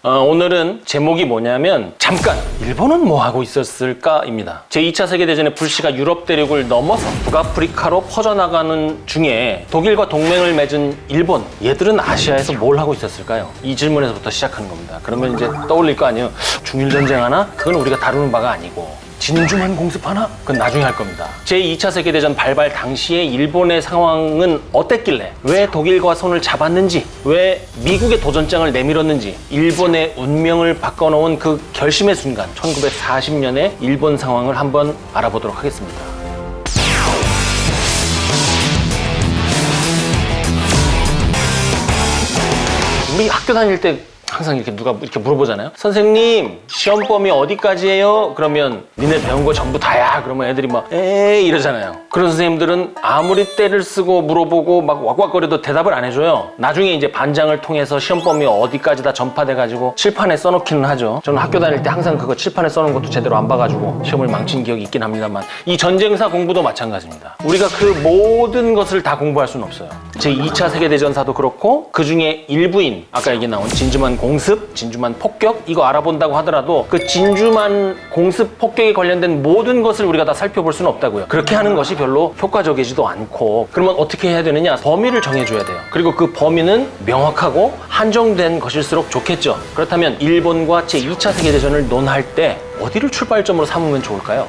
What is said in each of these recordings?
오늘은 제목이 뭐냐면 잠깐 일본은 뭐 하고 있었을까 입니다. 제2차 세계대전의 불씨가 유럽 대륙을 넘어서 북아프리카로 퍼져나가는 중에 독일과 동맹을 맺은 일본, 얘들은 아시아에서 뭘 하고 있었을까요? 이 질문에서부터 시작하는 겁니다. 그러면 이제 떠올릴 거 아니에요. 중일전쟁 하나? 그건 우리가 다루는 바가 아니고 진주만 공습하나? 그건 나중에 할 겁니다. 제2차 세계대전 발발 당시에 일본의 상황은 어땠길래 왜 독일과 손을 잡았는지, 왜 미국의 도전장을 내밀었는지, 일본의 운명을 바꿔놓은 그 결심의 순간 1940년의 일본 상황을 한번 알아보도록 하겠습니다. 우리 학교 다닐 때 항상 이렇게 누가 이렇게 물어보잖아요. 선생님, 시험 범위 어디까지예요? 그러면 니네 배운 거 전부 다야. 그러면 애들이 막 에이 이러잖아요. 그런 선생님들은 아무리 때를 쓰고 물어보고 막 왁왁거려도 대답을 안 해줘요. 나중에 이제 반장을 통해서 시험 범위 어디까지 다 전파돼가지고 칠판에 써놓기는 하죠. 저는 학교 다닐 때 항상 그거 칠판에 써놓은 것도 제대로 안 봐가지고 시험을 망친 기억이 있긴 합니다만, 이 전쟁사 공부도 마찬가지입니다. 우리가 그 모든 것을 다 공부할 수는 없어요. 제2차 세계대전사도 그렇고 그 중에 일부인 아까 얘기 나온 진주만 공습, 진주만 폭격, 이거 알아본다고 하더라도 그 진주만 공습 폭격에 관련된 모든 것을 우리가 다 살펴볼 수는 없다고요. 그렇게 하는 것이 별로 효과적이지도 않고, 그러면 어떻게 해야 되느냐? 범위를 정해줘야 돼요. 그리고 그 범위는 명확하고 한정된 것일수록 좋겠죠. 그렇다면 일본과 제2차 세계대전을 논할 때 어디를 출발점으로 삼으면 좋을까요?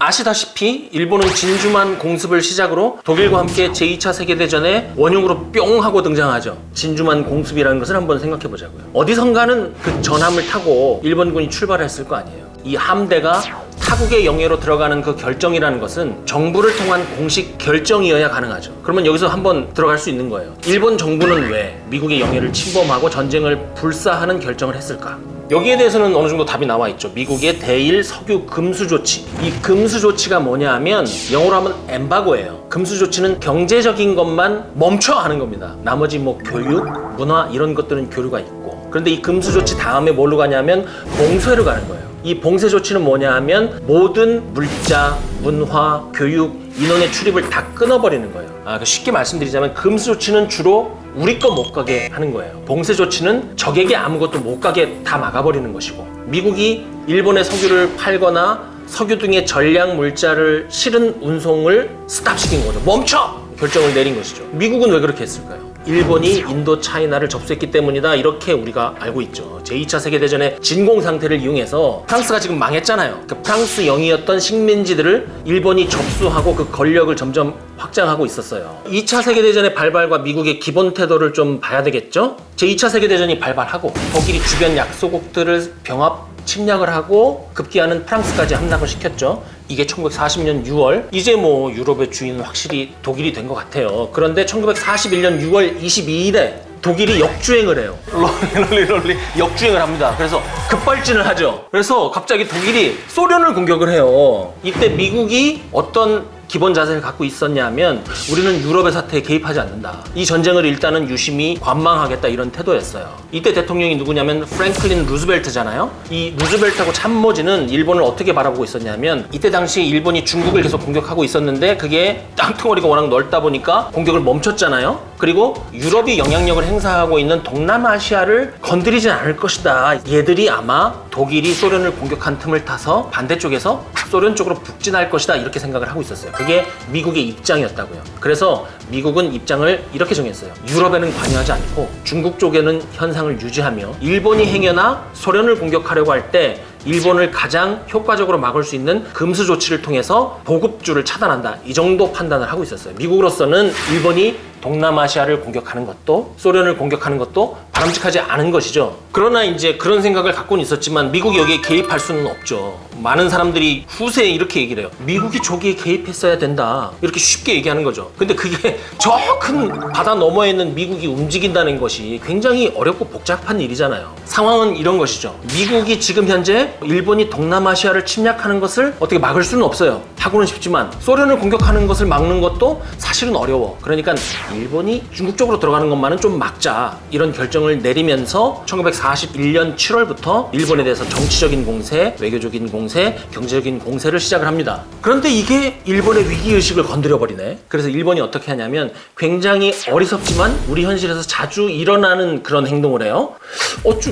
아시다시피 일본은 진주만 공습을 시작으로 독일과 함께 제2차 세계대전의 원흉으로 뿅 하고 등장하죠. 진주만 공습이라는 것을 한번 생각해 보자고요. 어디선가는 그 전함을 타고 일본군이 출발했을 거 아니에요. 이 함대가 타국의 영해로 들어가는 그 결정이라는 것은 정부를 통한 공식 결정이어야 가능하죠. 그러면 여기서 한번 들어갈 수 있는 거예요. 일본 정부는 왜 미국의 영해를 침범하고 전쟁을 불사하는 결정을 했을까? 여기에 대해서는 어느 정도 답이 나와 있죠. 미국의 대일 석유 금수 조치. 이 금수 조치가 뭐냐 하면 영어로 하면 엠바고예요. 금수 조치는 경제적인 것만 멈춰 하는 겁니다. 나머지 뭐 교육, 문화 이런 것들은 교류가 있고. 그런데 이 금수 조치 다음에 뭘로 가냐면 봉쇄로 가는 거예요. 이 봉쇄 조치는 뭐냐 하면 모든 물자, 문화, 교육, 인원의 출입을 다 끊어버리는 거예요. 쉽게 말씀드리자면 금수 조치는 주로 우리 거 못 가게 하는 거예요. 봉쇄 조치는 적에게 아무것도 못 가게 다 막아버리는 것이고, 미국이 일본의 석유를 팔거나 석유 등의 전략 물자를 실은 운송을 스탑시킨 거죠. 멈춰! 결정을 내린 것이죠. 미국은 왜 그렇게 했을까요? 일본이 인도 차이나를 접수했기 때문이다, 이렇게 우리가 알고 있죠. 제2차 세계대전의 진공 상태를 이용해서 프랑스가 지금 망했잖아요. 그 프랑스 영이었던 식민지들을 일본이 접수하고 그 권력을 점점 확장하고 있었어요. 2차 세계대전의 발발과 미국의 기본 태도를 좀 봐야 되겠죠? 제2차 세계대전이 발발하고 독일이 주변 약소국들을 병합 침략을 하고 급기야는 프랑스까지 함락을 시켰죠. 이게 1940년 6월, 이제 뭐 유럽의 주인은 확실히 독일이 된 것 같아요. 그런데 1941년 6월 22일에 독일이 역주행을 해요. 롤리 역주행을 합니다. 그래서 급발진을 하죠. 그래서 갑자기 독일이 소련을 공격을 해요. 이때 미국이 어떤 기본 자세를 갖고 있었냐면, 우리는 유럽의 사태에 개입하지 않는다. 이 전쟁을 일단은 유심히 관망하겠다, 이런 태도였어요. 이때 대통령이 누구냐면 프랭클린 루즈벨트잖아요. 이 루즈벨트하고 참모진은 일본을 어떻게 바라보고 있었냐면, 이때 당시 일본이 중국을 계속 공격하고 있었는데 그게 땅덩어리가 워낙 넓다 보니까 공격을 멈췄잖아요. 그리고 유럽이 영향력을 행사하고 있는 동남아시아를 건드리진 않을 것이다. 얘들이 아마 독일이 소련을 공격한 틈을 타서 반대쪽에서 소련 쪽으로 북진할 것이다, 이렇게 생각을 하고 있었어요. 그게 미국의 입장이었다고요. 그래서 미국은 입장을 이렇게 정했어요. 유럽에는 관여하지 않고 중국 쪽에는 현상을 유지하며, 일본이 행여나 소련을 공격하려고 할 때 일본을 가장 효과적으로 막을 수 있는 금수 조치를 통해서 보급주를 차단한다, 이 정도 판단을 하고 있었어요. 미국으로서는 일본이 동남아시아를 공격하는 것도 소련을 공격하는 것도 바람직하지 않은 것이죠. 그러나 이제 그런 생각을 갖고는 있었지만 미국이 여기에 개입할 수는 없죠. 많은 사람들이 후세에 이렇게 얘기를 해요. 미국이 저기에 개입했어야 된다, 이렇게 쉽게 얘기하는 거죠. 근데 그게 저 큰 바다 너머에 있는 미국이 움직인다는 것이 굉장히 어렵고 복잡한 일이잖아요. 상황은 이런 것이죠. 미국이 지금 현재 일본이 동남아시아를 침략하는 것을 어떻게 막을 수는 없어요. 하고는 싶지만 소련을 공격하는 것을 막는 것도 사실은 어려워. 그러니까 일본이 중국 쪽으로 들어가는 것만은 좀 막자, 이런 결정을 내리면서 1941년 7월부터 일본에 대해서 정치적인 공세, 외교적인 공세, 경제적인 공세를 시작을 합니다. 그런데 이게 일본의 위기의식을 건드려버리네. 그래서 일본이 어떻게 하냐면 굉장히 어리석지만 우리 현실에서 자주 일어나는 그런 행동을 해요.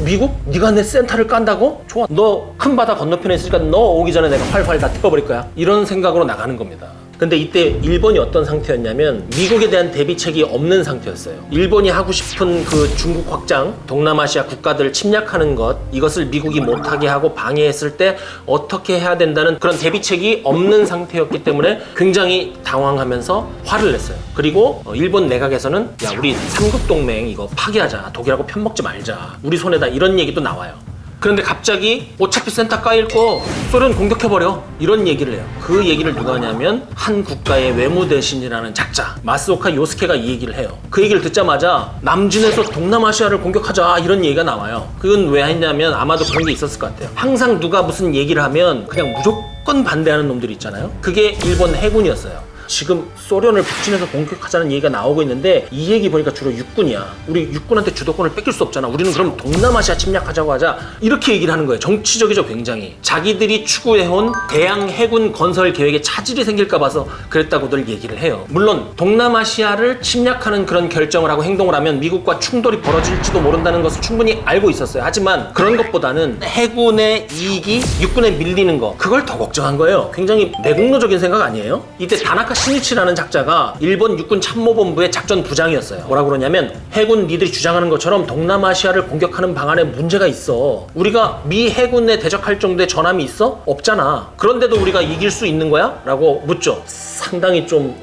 미국? 네가 내 센터를 깐다고? 좋아, 너 큰 바다 건너편에 있으니까 너 오기 전에 내가 활활 다 태워버릴 거야. 이런 생각으로 나가는 겁니다. 근데 이때 일본이 어떤 상태였냐면 미국에 대한 대비책이 없는 상태였어요. 일본이 하고 싶은 그 중국 확장, 동남아시아 국가들 침략하는 것, 이것을 미국이 못하게 하고 방해했을 때 어떻게 해야 된다는 그런 대비책이 없는 상태였기 때문에 굉장히 당황하면서 화를 냈어요. 그리고 일본 내각에서는 야, 우리 삼국동맹 이거 파기하자, 독일하고 편먹지 말자, 우리 손에다, 이런 얘기도 나와요. 그런데 갑자기 어차피 센터 까일 거 소련 공격해버려, 이런 얘기를 해요. 그 얘기를 누가 하냐면 한 국가의 외무대신이라는 작자 마스오카 요스케가 이 얘기를 해요. 그 얘기를 듣자마자 남진에서 동남아시아를 공격하자, 이런 얘기가 나와요. 그건 왜 했냐면 아마도 그런 게 있었을 것 같아요. 항상 누가 무슨 얘기를 하면 그냥 무조건 반대하는 놈들이 있잖아요. 그게 일본 해군이었어요. 지금 소련을 북진해서 공격하자는 얘기가 나오고 있는데 이 얘기 보니까 주로 육군이야. 우리 육군한테 주도권을 뺏길 수 없잖아. 우리는 그럼 동남아시아 침략하자고 하자, 이렇게 얘기를 하는 거예요. 정치적이죠, 굉장히. 자기들이 추구해온 대양 해군 건설 계획에 차질이 생길까 봐서 그랬다고들 얘기를 해요. 물론 동남아시아를 침략하는 그런 결정을 하고 행동을 하면 미국과 충돌이 벌어질지도 모른다는 것을 충분히 알고 있었어요. 하지만 그런 것보다는 해군의 이익이 육군에 밀리는 거, 그걸 더 걱정한 거예요. 굉장히 매국노적인 생각 아니에요? 이때 다나카 신이치라는 작자가 일본 육군 참모본부의 작전 부장이었어요. 뭐라고 그러냐면 해군 니들이 주장하는 것처럼 동남아시아를 공격하는 방안에 문제가 있어. 우리가 미 해군에 대적할 정도의 전함이 있어? 없잖아. 그런데도 우리가 이길 수 있는 거야? 라고 묻죠. 상당히 좀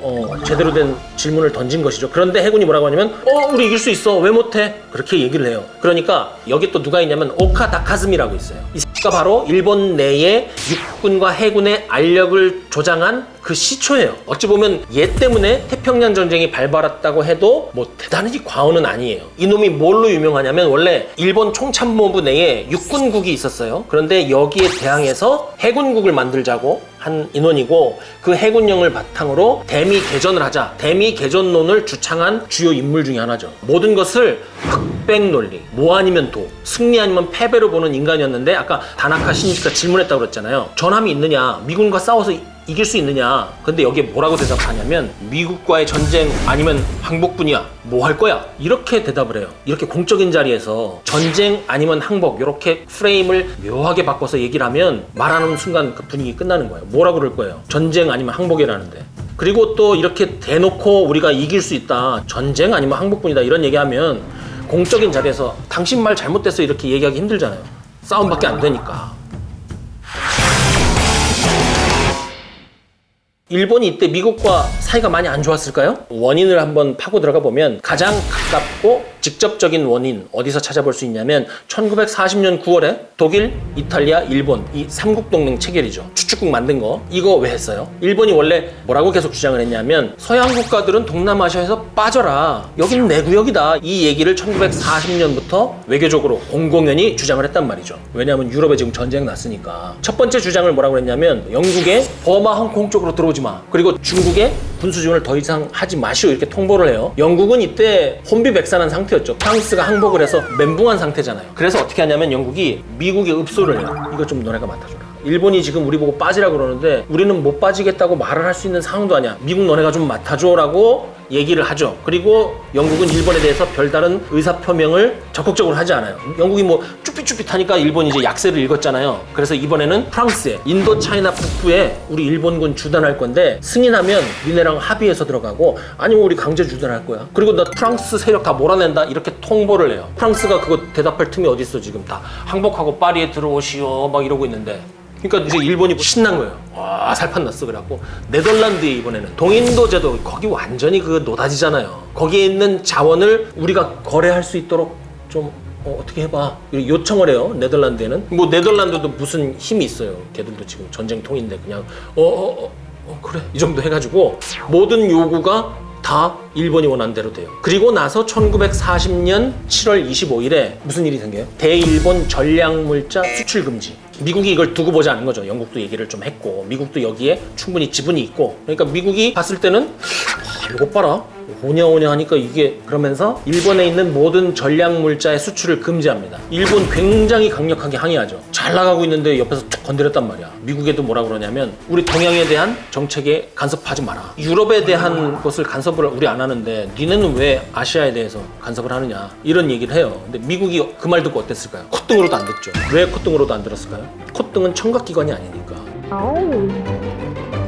제대로 된 질문을 던진 것이죠. 그런데 해군이 뭐라고 하냐면 우리 이길 수 있어. 왜 못해? 그렇게 얘기를 해요. 그러니까 여기 또 누가 있냐면 오카다카즈미라고 있어요. 이 X가 바로 일본 내에 육군과 해군의 알력을 조장한 그 시초예요. 어찌 보면 얘 때문에 태평양 전쟁이 발발했다고 해도 뭐 대단히 과언은 아니에요. 이놈이 뭘로 유명하냐면 원래 일본 총참모부 내에 육군국이 있었어요. 그런데 여기에 대항해서 해군국을 만들자고 한 인원이고, 그 해군령을 바탕으로 대미 개전을 하자, 대미 개전론을 주창한 주요 인물 중에 하나죠. 모든 것을 흑백 논리, 뭐 아니면 도, 승리 아니면 패배로 보는 인간이었는데, 아까 다나카 신이치가 질문했다고 그랬잖아요. 전함이 있느냐, 미군과 싸워서 이길 수 있느냐. 근데 여기에 뭐라고 대답하냐면 미국과의 전쟁 아니면 항복뿐이야. 뭐 할 거야? 이렇게 대답을 해요. 이렇게 공적인 자리에서 전쟁 아니면 항복, 이렇게 프레임을 묘하게 바꿔서 얘기를 하면 말하는 순간 그 분위기 끝나는 거예요. 뭐라고 그럴 거예요? 전쟁 아니면 항복이라는데. 그리고 또 이렇게 대놓고 우리가 이길 수 있다, 전쟁 아니면 항복뿐이다, 이런 얘기하면 공적인 자리에서 당신 말 잘못됐어 이렇게 얘기하기 힘들잖아요. 싸움밖에 안 되니까. 일본이 이때 미국과 사이가 많이 안 좋았을까요? 원인을 한번 파고 들어가 보면 가장 가깝고 직접적인 원인 어디서 찾아볼 수 있냐면 1940년 9월에 독일, 이탈리아, 일본 이 삼국동맹 체결이죠. 추축국 만든 거. 이거 왜 했어요? 일본이 원래 뭐라고 계속 주장을 했냐면 서양 국가들은 동남아시아에서 빠져라, 여기는 내 구역이다, 이 얘기를 1940년부터 외교적으로 공공연히 주장을 했단 말이죠. 왜냐하면 유럽에 지금 전쟁 났으니까. 첫 번째 주장을 뭐라고 했냐면 영국의 버마 홍콩 쪽으로 들어오지 마, 그리고 중국의 군수 지원을 더 이상 하지 마시오, 이렇게 통보를 해요. 영국은 이때 혼비백산한 상태였죠. 프랑스가 항복을 해서 멘붕한 상태잖아요. 그래서 어떻게 하냐면 영국이 미국에 읍소를 해요. 이거 좀 너네가 맡아줘라. 일본이 지금 우리 보고 빠지라 그러는데 우리는 못 빠지겠다고 말을 할 수 있는 상황도 아니야. 미국 너네가 좀 맡아줘라고 얘기를 하죠. 그리고 영국은 일본에 대해서 별다른 의사표명을 적극적으로 하지 않아요. 영국이 뭐 쭈삣쭈삣하니까 일본이 이제 약세를 읽었잖아요. 그래서 이번에는 프랑스에 인도 차이나 북부에 우리 일본군 주둔할 건데 승인하면 니네랑 합의해서 들어가고, 아니면 우리 강제 주둔할 거야. 그리고 나 프랑스 세력 다 몰아낸다, 이렇게 통보를 해요. 프랑스가 그거 대답할 틈이 어디 있어. 지금 다 항복하고 파리에 들어오시오 막 이러고 있는데. 그러니까 이제 일본이 신난 거예요. 와, 살판 났어. 그래갖고 네덜란드에 이번에는 동인도 제도, 거기 완전히 그 노다지잖아요. 거기에 있는 자원을 우리가 거래할 수 있도록 좀 어떻게 해봐, 요청을 해요. 네덜란드에는 뭐 네덜란드도 무슨 힘이 있어요. 걔들도 지금 전쟁통인데 그냥 그래 이 정도 해가지고 모든 요구가 다 일본이 원한 대로 돼요. 그리고 나서 1940년 7월 25일에 무슨 일이 생겨요? 대일본 전략물자 수출 금지. 미국이 이걸 두고 보지 않은 거죠. 영국도 얘기를 좀 했고, 미국도 여기에 충분히 지분이 있고, 그러니까 미국이 봤을 때는 이것 봐라, 오냐오냐 하니까 이게 그러면서 일본에 있는 모든 전략물자의 수출을 금지합니다. 일본 굉장히 강력하게 항의하죠. 잘 나가고 있는데 옆에서 툭 건드렸단 말이야. 미국에도 뭐라 그러냐면 우리 동양에 대한 정책에 간섭하지 마라. 유럽에 대한 것을 간섭을 우리 안 하는데 니네는 왜 아시아에 대해서 간섭을 하느냐 이런 얘기를 해요. 근데 미국이 그 말 듣고 어땠을까요? 콧등으로도 안 듣죠. 왜 콧등으로도 안 들었을까요? 콧등은 청각기관이 아니니까.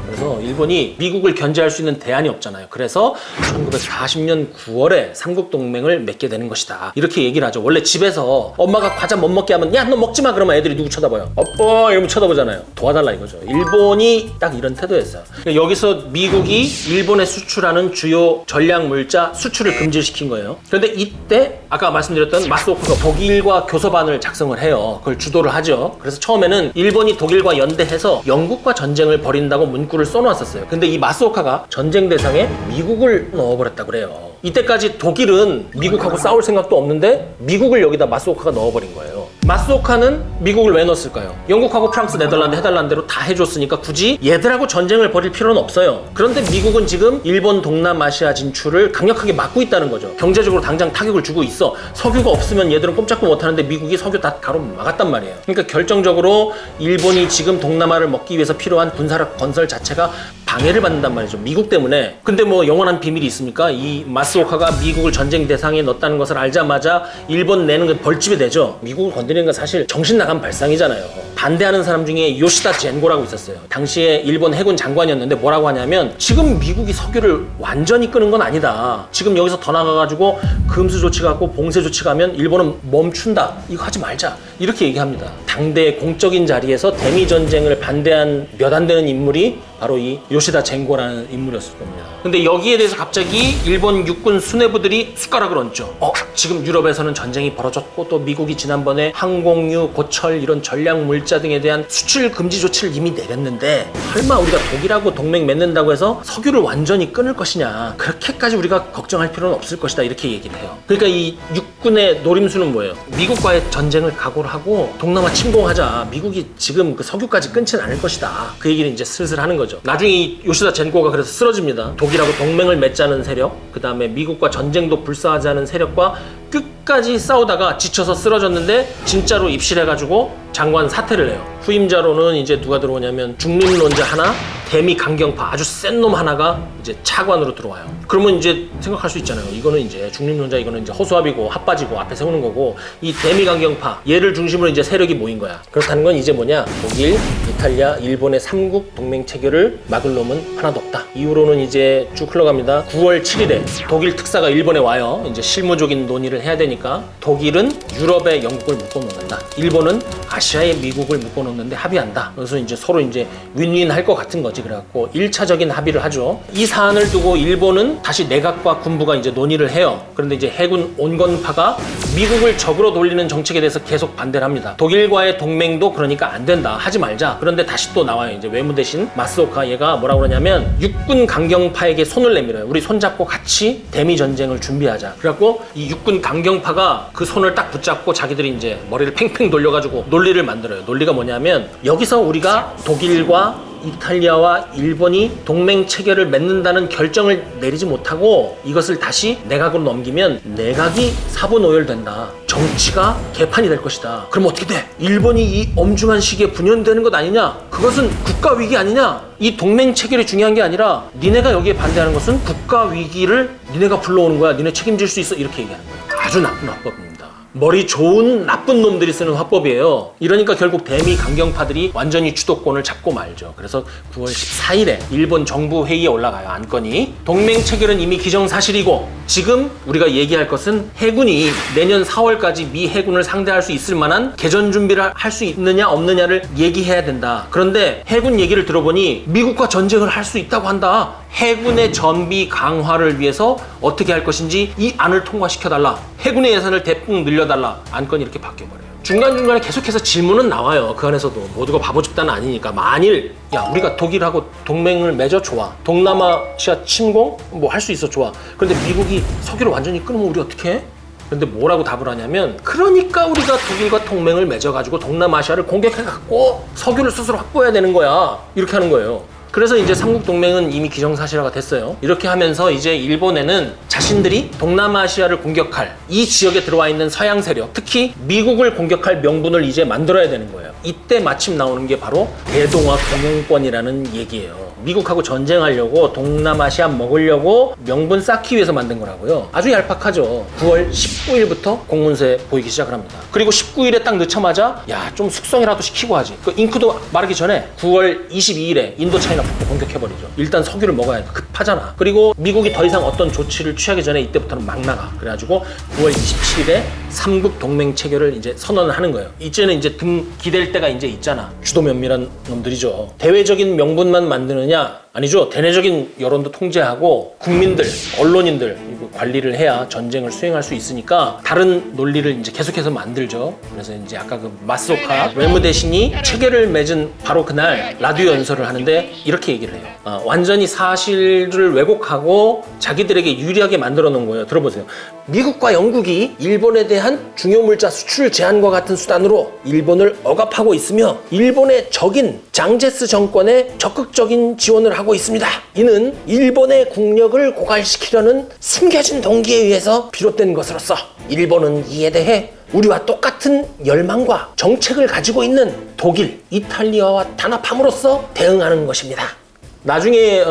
그래서 일본이 미국을 견제할 수 있는 대안이 없잖아요. 그래서 1940년 9월에 삼국동맹을 맺게 되는 것이다. 이렇게 얘기를 하죠. 원래 집에서 엄마가 과자 못 먹게 하면 야, 너 먹지 마 그러면 애들이 누구 쳐다봐요? 아빠 이러면 쳐다보잖아요. 도와달라 이거죠. 일본이 딱 이런 태도였어요. 그러니까 여기서 미국이 일본에 수출하는 주요 전략물자 수출을 금지시킨 거예요. 그런데 이때 아까 말씀드렸던 마스오카가 독일과 교섭안을 작성을 해요. 그걸 주도를 하죠. 그래서 처음에는 일본이 독일과 연대해서 영국과 전쟁을 벌인다고 문구를 써놓았었어요. 근데 이 마스오카가 전쟁 대상에 미국을 넣어버렸다고 그래요. 이때까지 독일은 미국하고 싸울 생각도 없는데 미국을 여기다 마스오카가 넣어버린 거예요. 마스오카는 미국을 왜 넣었을까요? 영국하고 프랑스, 네덜란드 해달라는 대로 다 해줬으니까 굳이 얘들하고 전쟁을 벌일 필요는 없어요. 그런데 미국은 지금 일본 동남아시아 진출을 강력하게 막고 있다는 거죠. 경제적으로 당장 타격을 주고 있어. 석유가 없으면 얘들은 꼼짝도 못하는데 미국이 석유 다 가로막았단 말이에요. 그러니까 결정적으로 일본이 지금 동남아를 먹기 위해서 필요한 군사력 건설 자체가 방해를 받는단 말이죠. 미국 때문에. 근데 뭐 영원한 비밀이 있습니까? 이 마스오카가 미국을 전쟁 대상에 넣었다는 것을 알자마자 일본 내는 건 벌집이 되죠. 미국을 건드리는 건 사실 정신 나간 발상이잖아요. 반대하는 사람 중에 요시다 젠고라고 있었어요. 당시에 일본 해군 장관이었는데 뭐라고 하냐면 지금 미국이 석유를 완전히 끄는 건 아니다. 지금 여기서 더 나가가지고 금수 조치가 갖고 봉쇄 조치가 하면 일본은 멈춘다. 이거 하지 말자. 이렇게 얘기합니다. 당대 공적인 자리에서 대미 전쟁을 반대한 몇 안 되는 인물이 바로 이 요시다 젠고라는 인물이었을 겁니다. 근데 여기에 대해서 갑자기 일본 육군 수뇌부들이 숟가락을 얹죠. 지금 유럽에서는 전쟁이 벌어졌고 또 미국이 지난번에 항공유, 고철 이런 전략 물자 등에 대한 수출 금지 조치를 이미 내렸는데 설마 우리가 독일하고 동맹 맺는다고 해서 석유를 완전히 끊을 것이냐, 그렇게까지 우리가 걱정할 필요는 없을 것이다, 이렇게 얘기를 해요. 그러니까 이 육군의 노림수는 뭐예요? 미국과의 전쟁을 각오를 하고 동남아 침공하자. 미국이 지금 그 석유까지 끊지는 않을 것이다. 그 얘기를 이제 슬슬 하는 거죠. 나중에 이 요시다 젠고가 그래서 쓰러집니다. 독일하고 동맹을 맺자는 세력, 그 다음에 미국과 전쟁도 불사하자는 세력과 끝까지 싸우다가 지쳐서 쓰러졌는데 진짜로 입실해가지고 장관 사퇴를 해요. 후임자로는 이제 누가 들어오냐면 중립론자 하나, 대미 강경파 아주 센 놈 하나가 이제 차관으로 들어와요. 그러면 이제 생각할 수 있잖아요. 이거는 이제 중립론자, 이거는 이제 허수아비고 핫바지고 앞에 세우는 거고, 이 대미 강경파 얘를 중심으로 이제 세력이 모인 거야. 그렇다는 건 이제 뭐냐, 독일, 이탈리아, 일본의 삼국 동맹 체결을 막을 놈은 하나도 없다. 이후로는 이제 쭉 흘러갑니다. 9월 7일에 독일 특사가 일본에 와요. 이제 실무적인 논의를 해야 되니까 독일은 유럽에 영국을 묶어놓는다. 일본은 아시아에 미국을 묶어놓는데 합의한다. 그래서 이제 서로 이제 윈윈 할 것 같은 거지. 그래갖고 1차적인 합의를 하죠. 이 사안을 두고 일본은 다시 내각과 군부가 이제 논의를 해요. 그런데 이제 해군 온건파가 미국을 적으로 돌리는 정책에 대해서 계속 반대를 합니다. 독일과의 동맹도 그러니까 안 된다, 하지 말자. 그런데 다시 또 나와요. 이제 외무 대신 마스오카 얘가 뭐라고 그러냐면 육군 강경파에게 손을 내밀어요. 우리 손잡고 같이 대미 전쟁을 준비하자. 그래갖고 이 육군 강경파가 그 손을 딱 붙잡고 자기들이 이제 머리를 팽팽 돌려가지고 논리를 만들어요. 논리가 뭐냐면 여기서 우리가 독일과 이탈리아와 일본이 동맹 체결을 맺는다는 결정을 내리지 못하고 이것을 다시 내각으로 넘기면 내각이 사분오열된다. 정치가 개판이 될 것이다. 그럼 어떻게 돼? 일본이 이 엄중한 시기에 분열되는 것 아니냐? 그것은 국가 위기 아니냐? 이 동맹 체결이 중요한 게 아니라 니네가 여기에 반대하는 것은 국가 위기를 니네가 불러오는 거야. 니네 책임질 수 있어. 이렇게 얘기하는 거예요. 아주 나쁜 화법입니다. 머리 좋은 나쁜 놈들이 쓰는 화법이에요. 이러니까 결국 대미 강경파들이 완전히 주도권을 잡고 말죠. 그래서 9월 14일에 일본 정부 회의에 올라가요. 안건이. 동맹 체결은 이미 기정사실이고 지금 우리가 얘기할 것은 해군이 내년 4월까지 미 해군을 상대할 수 있을 만한 개전 준비를 할 수 있느냐 없느냐를 얘기해야 된다. 그런데 해군 얘기를 들어보니 미국과 전쟁을 할 수 있다고 한다. 해군의 전비 강화를 위해서 어떻게 할 것인지 이 안을 통과시켜달라. 해군의 예산을 대폭 늘려달라. 안건이 이렇게 바뀌어버려요. 중간중간에 계속해서 질문은 나와요. 그 안에서도 모두가 바보 집단은 아니니까. 만일 야 우리가 독일하고 동맹을 맺어, 좋아. 동남아시아 침공 뭐 할 수 있어, 좋아. 그런데 미국이 석유를 완전히 끊으면 우리 어떻게 해? 근데 뭐라고 답을 하냐면 그러니까 우리가 독일과 동맹을 맺어가지고 동남아시아를 공격해갖고 석유를 스스로 확보해야 되는 거야. 이렇게 하는 거예요. 그래서 이제 삼국동맹은 이미 기정사실화가 됐어요. 이렇게 하면서 이제 일본에는 자신들이 동남아시아를 공격할 이 지역에 들어와 있는 서양 세력, 특히 미국을 공격할 명분을 이제 만들어야 되는 거예요. 이때 마침 나오는 게 바로 대동아 공영권이라는 얘기예요. 미국하고 전쟁하려고 동남아시아 먹으려고 명분 쌓기 위해서 만든 거라고요. 아주 얄팍하죠. 9월 19일부터 공문서에 보이기 시작을 합니다. 그리고 19일에 딱 넣자마자 야, 좀 숙성이라도 시키고 하지. 그 잉크도 마르기 전에 9월 22일에 인도차이나 공격해버리죠. 일단 석유를 먹어야 돼. 급하잖아. 그리고 미국이 더 이상 어떤 조치를 취하기 전에 이때부터는 막 나가. 그래가지고 9월 27일에 삼국 동맹 체결을 이제 선언을 하는 거예요. 이제는 이제 등 기댈 때가 이제 있잖아. 주도 면밀한 놈들이죠. 대외적인 명분만 만드느냐? 아니죠. 대내적인 여론도 통제하고 국민들, 언론인들 관리를 해야 전쟁을 수행할 수 있으니까 다른 논리를 이제 계속해서 만들죠. 그래서 이제 아까 그 마스오카 외무대신이 체계를 맺은 바로 그날 라디오 연설을 하는데 이렇게 얘기를 해요. 완전히 사실을 왜곡하고 자기들에게 유리하게 만들어 놓은 거예요. 들어보세요. 미국과 영국이 일본에 대한 중요물자 수출 제한과 같은 수단으로 일본을 억압하고 있으며 일본의 적인 장제스 정권에 적극적인 지원을 하고 있습니다. 이는 일본의 국력을 고갈시키려는 숨겨진 동기에 의해서 비롯된 것으로서 일본은 이에 대해 우리와 똑같은 열망과 정책을 가지고 있는 독일, 이탈리아와 단합함으로써 대응하는 것입니다. 나중에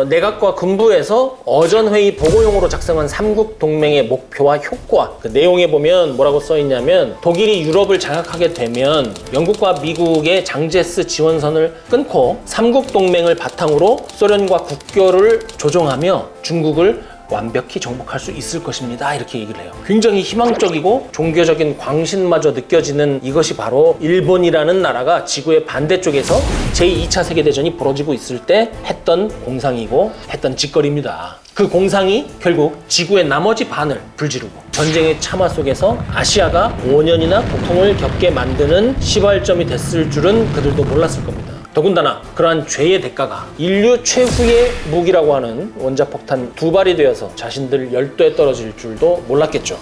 내각과 군부에서 어전회의 보고용으로 작성한 삼국동맹의 목표와 효과 그 내용에 보면 뭐라고 써있냐면 독일이 유럽을 장악하게 되면 영국과 미국의 장제스 지원선을 끊고 삼국동맹을 바탕으로 소련과 국교를 조정하며 중국을 완벽히 정복할 수 있을 것입니다. 이렇게 얘기를 해요. 굉장히 희망적이고 종교적인 광신마저 느껴지는 이것이 바로 일본이라는 나라가 지구의 반대쪽에서 제2차 세계대전이 벌어지고 있을 때 했던 공상이고 했던 짓거리입니다. 그 공상이 결국 지구의 나머지 반을 불지르고 전쟁의 참화 속에서 아시아가 5년이나 고통을 겪게 만드는 시발점이 됐을 줄은 그들도 몰랐을 겁니다. 더군다나 그러한 죄의 대가가 인류 최후의 무기라고 하는 원자폭탄 2발이 되어서 자신들 열도에 떨어질 줄도 몰랐겠죠.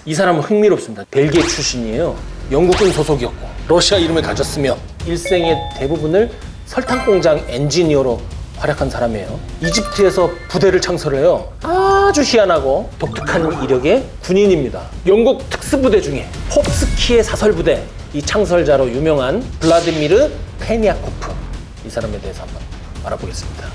이 사람은 흥미롭습니다. 벨기에 출신이에요. 영국군 소속이었고 러시아 이름을 가졌으며 일생의 대부분을 설탕공장 엔지니어로 활약한 사람이에요. 이집트에서 부대를 창설해요. 아주 희한하고 독특한 이력의 군인입니다. 영국 특수부대 중에 홉스키의 사설부대 이 창설자로 유명한 블라디미르 페니아코프 이 사람에 대해서 한번 알아보겠습니다.